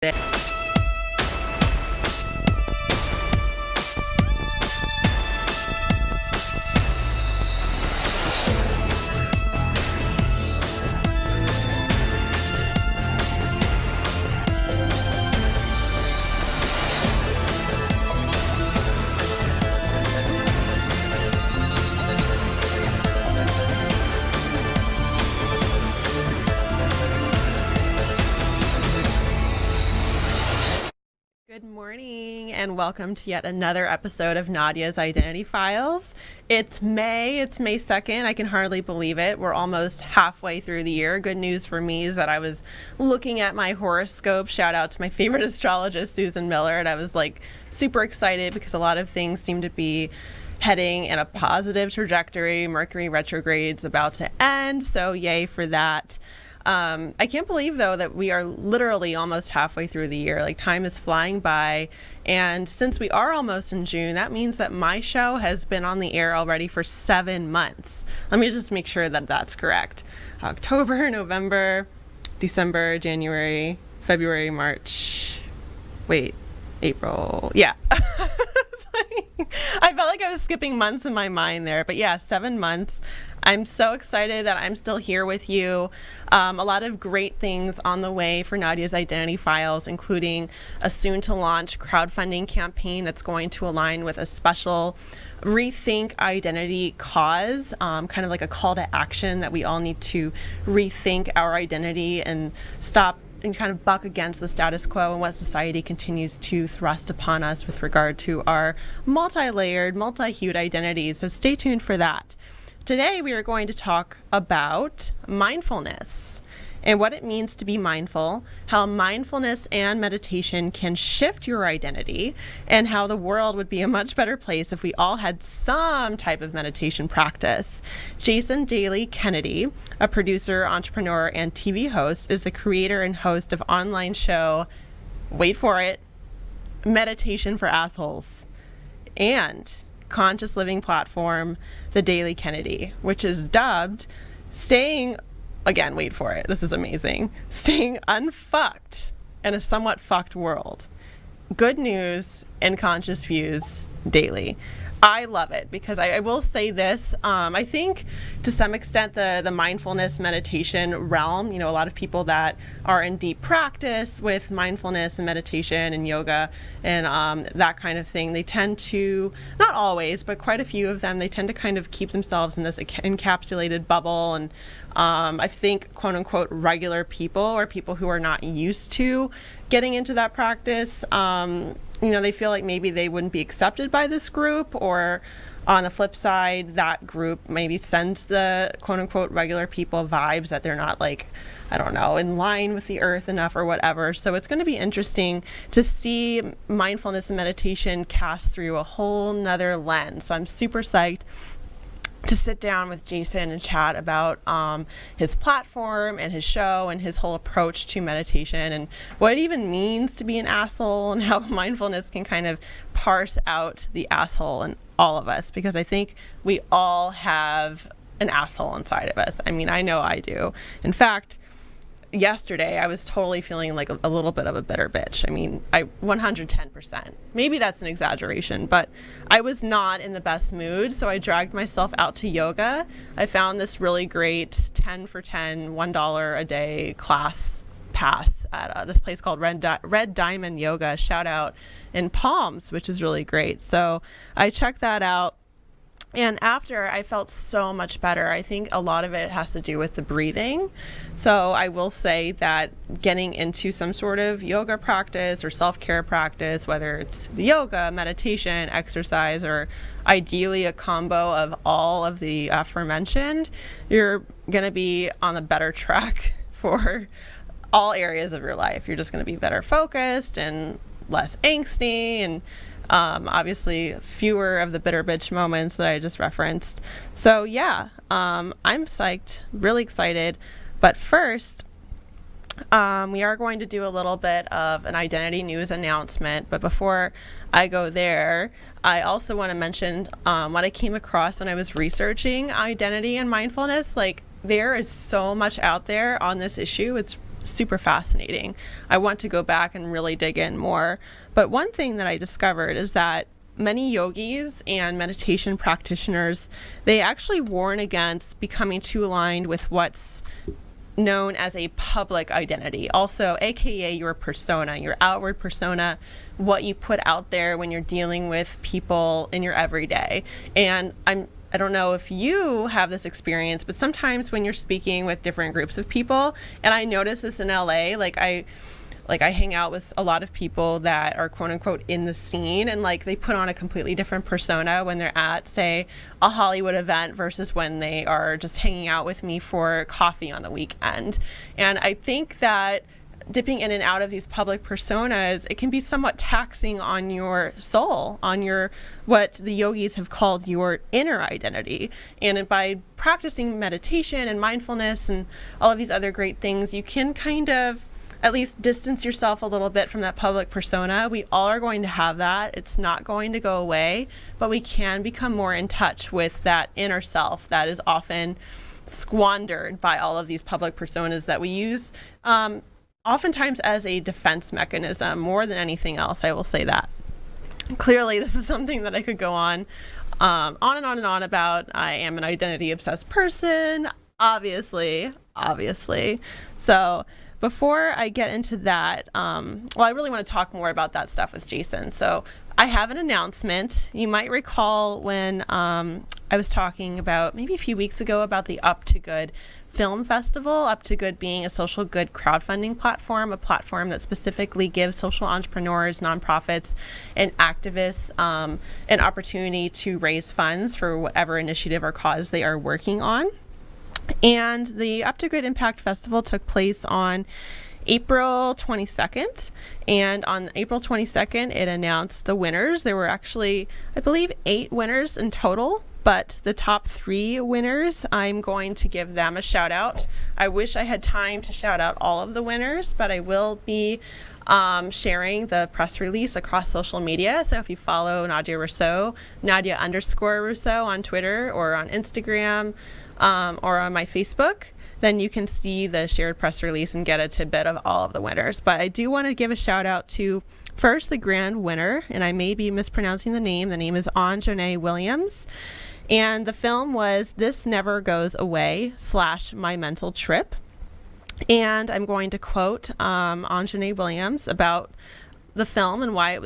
Good morning and welcome to yet another episode of Nadya's Identity Files. It's May 2nd. I can hardly believe it. We're almost halfway through the year. Good news for me is that I was looking at my horoscope. Shout out to my favorite astrologist, Susan Miller, and I was like super excited because a lot of things seem to be heading in a positive trajectory. Mercury retrograde's about to end, so yay for that. I can't believe, though, that we are literally almost halfway through the year. Like, time is flying by. And since we are almost in June, that means that my show has been on the air already for 7 months. Let me just make sure that that's correct. October, November, December, January, February, March. Wait, April. Yeah. I felt like I was skipping months in my mind there. But yeah, 7 months. I'm so excited that I'm still here with you. A lot of great things on the way for Nadya's Identity Files, including a soon-to-launch crowdfunding campaign that's going to align with a special Rethink Identity cause, kind of like a call to action that we all need to rethink our identity and stop and kind of buck against the status quo and what society continues to thrust upon us with regard to our multi-layered, multi-hued identities. So stay tuned for that. Today, we are going to talk about mindfulness and what it means to be mindful, how mindfulness and meditation can shift your identity, and how the world would be a much better place if we all had some type of meditation practice. Jason Daly Kennedy, a producer, entrepreneur, and TV host, is the creator and host of online show, wait for it, Meditation for Assholes, and conscious living platform, The Daily Kennedy, which is dubbed staying unfucked in a somewhat fucked world. Good news and conscious views daily. I love it because I will say this. I think to some extent the mindfulness meditation realm, a lot of people that are in deep practice with mindfulness and meditation and yoga and that kind of thing, they tend to, not always, but quite a few of them, they tend to kind of keep themselves in this encapsulated bubble. And I think, quote unquote, regular people or people who are not used to getting into that practice, they feel like maybe they wouldn't be accepted by this group, or on the flip side, that group maybe sends the quote unquote regular people vibes that they're not in line with the earth enough or whatever. So it's going to be interesting to see mindfulness and meditation cast through a whole nother lens. So I'm super psyched to sit down with Jason and chat about his platform and his show and his whole approach to meditation and what it even means to be an asshole and how mindfulness can kind of parse out the asshole in all of us, because I think we all have an asshole inside of us. I mean, I know I do. In fact, yesterday I was totally feeling like a little bit of a bitter bitch. I mean, 110%. Maybe that's an exaggeration, but I was not in the best mood, so I dragged myself out to yoga. I found this really great 10 for 10, $1 a day class pass at this place called Red Diamond Yoga, shout out, in Palms, which is really great. So I checked that out. And after, I felt so much better. I think a lot of it has to do with the breathing. So I will say that getting into some sort of yoga practice or self-care practice, whether it's the yoga, meditation, exercise, or ideally a combo of all of the aforementioned, you're going to be on a better track for all areas of your life. You're just going to be better focused and less angsty, and obviously fewer of the bitter bitch moments that I just referenced. So yeah, I'm psyched, really excited. But first, we are going to do a little bit of an identity news announcement. But before I go there, I also want to mention what I came across when I was researching identity and mindfulness. Like, there is so much out there on this issue. It's super fascinating. I want to go back and really dig in more. But one thing that I discovered is that many yogis and meditation practitioners, they actually warn against becoming too aligned with what's known as a public identity, also aka your persona, your outward persona, what you put out there when you're dealing with people in your everyday. And I don't know if you have this experience, but sometimes when you're speaking with different groups of people, and I notice this in LA, I hang out with a lot of people that are quote unquote in the scene, and like they put on a completely different persona when they're at, say, a Hollywood event versus when they are just hanging out with me for coffee on the weekend. And I think that dipping in and out of these public personas, it can be somewhat taxing on your soul, on your, what the yogis have called your inner identity. And by practicing meditation and mindfulness and all of these other great things, you can kind of at least distance yourself a little bit from that public persona. We all are going to have that. It's not going to go away, but we can become more in touch with that inner self that is often squandered by all of these public personas that we use oftentimes as a defense mechanism more than anything else. I will say that. Clearly, this is something that I could go on and on and on about. I am an identity obsessed person, obviously. So before I get into that, I really want to talk more about that stuff with Jason. So I have an announcement. You might recall when I was talking about maybe a few weeks ago about the Up to Good Film Festival, Up to Good being a social good crowdfunding platform, a platform that specifically gives social entrepreneurs, nonprofits, and activists an opportunity to raise funds for whatever initiative or cause they are working on. And the Up to Good Impact Festival took place on April 22nd. And on April 22nd, it announced the winners. There were actually, I believe, 8 winners in total. But the top 3 winners, I'm going to give them a shout out. I wish I had time to shout out all of the winners, but I will be sharing the press release across social media. So if you follow Nadya Rousseau, Nadya_Rousseau on Twitter or on Instagram, or on my Facebook, then you can see the shared press release and get a tidbit of all of the winners. But I do want to give a shout out to first the grand winner, and I may be mispronouncing the name. The name is Anjanae Williams. And the film was This Never Goes Away / My Mental Trip. And I'm going to quote Anjanae Williams about the film and why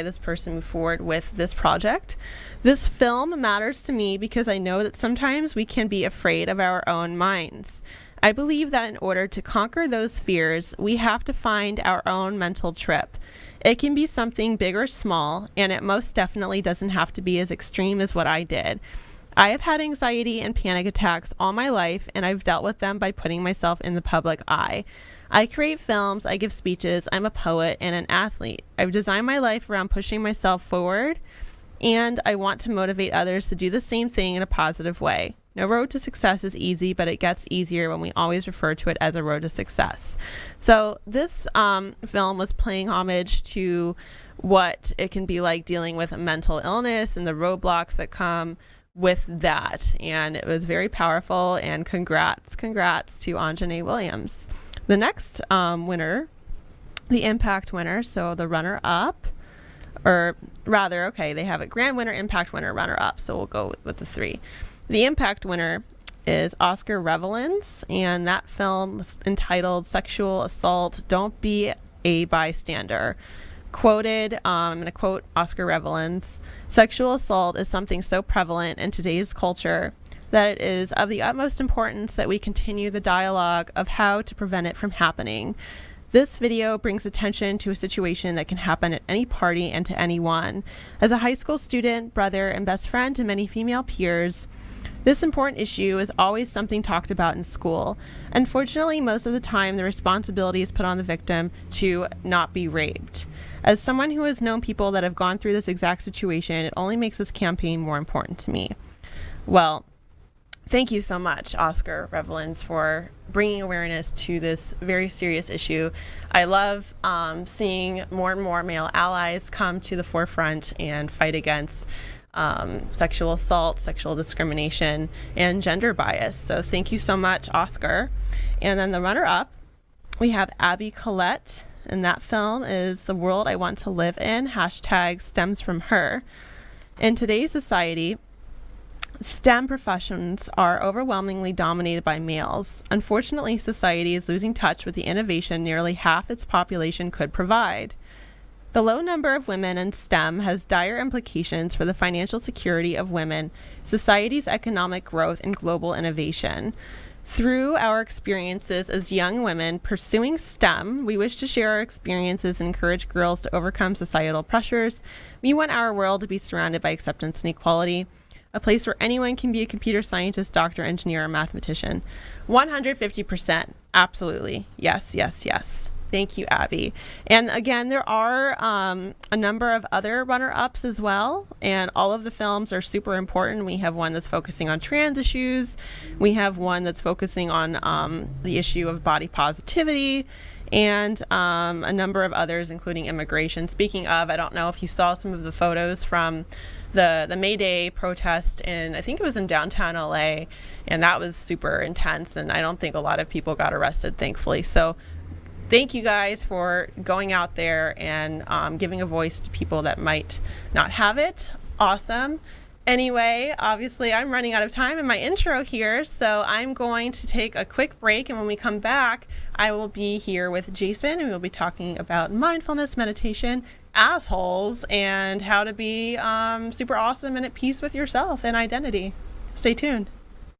this person moved forward with this project. This film matters to me because I know that sometimes we can be afraid of our own minds. I believe that in order to conquer those fears, we have to find our own mental trip. It can be something big or small, and it most definitely doesn't have to be as extreme as what I did. I have had anxiety and panic attacks all my life, and I've dealt with them by putting myself in the public eye. I create films, I give speeches, I'm a poet and an athlete. I've designed my life around pushing myself forward, and I want to motivate others to do the same thing in a positive way. No road to success is easy, but it gets easier when we always refer to it as a road to success. So this film was paying homage to what it can be like dealing with mental illness and the roadblocks that come with that. And it was very powerful, and congrats to Anjanae Williams. The next winner, the impact winner, so the runner-up, or rather, okay, they have a grand winner, impact winner, runner-up, so we'll go with the 3. The impact winner is Oscar Revelins, and that film was entitled Sexual Assault, Don't Be a Bystander. Quoted, I'm going to quote Oscar Revelins, "Sexual assault is something so prevalent in today's culture that it is of the utmost importance that we continue the dialogue of how to prevent it from happening. This video brings attention to a situation that can happen at any party and to anyone. As a high school student, brother, and best friend to many female peers, this important issue is always something talked about in school. Unfortunately, most of the time, the responsibility is put on the victim to not be raped. As someone who has known people that have gone through this exact situation, it only makes this campaign more important to me." Well, thank you so much, Oscar Revelins, for bringing awareness to this very serious issue. I love seeing more and more male allies come to the forefront and fight against sexual assault, sexual discrimination, and gender bias. So thank you so much, Oscar. And then the runner-up We have Abby Collette, and that film is The World I Want to Live In, hashtag stems from her. In today's society, STEM professions are overwhelmingly dominated by males. Unfortunately, society is losing touch with the innovation nearly half its population could provide. The low number of women in STEM has dire implications for the financial security of women, society's economic growth, and global innovation. Through our experiences as young women pursuing STEM, we wish to share our experiences and encourage girls to overcome societal pressures. We want our world to be surrounded by acceptance and equality, a place where anyone can be a computer scientist, doctor, engineer, or mathematician. 150%. Absolutely. Yes, yes, yes. Thank you, Abby. And again, there are a number of other runner-ups as well, and all of the films are super important. We have one that's focusing on trans issues. We have one that's focusing on the issue of body positivity, and a number of others, including immigration. Speaking of, I don't know if you saw some of the photos from the May Day protest I think it was in downtown LA, and that was super intense, and I don't think a lot of people got arrested, thankfully. So thank you guys for going out there and giving a voice to people that might not have it. Awesome. Anyway, obviously I'm running out of time in my intro here, so I'm going to take a quick break, and when we come back, I will be here with Jason, and we'll be talking about mindfulness, meditation, assholes, and how to be super awesome and at peace with yourself and identity. Stay tuned.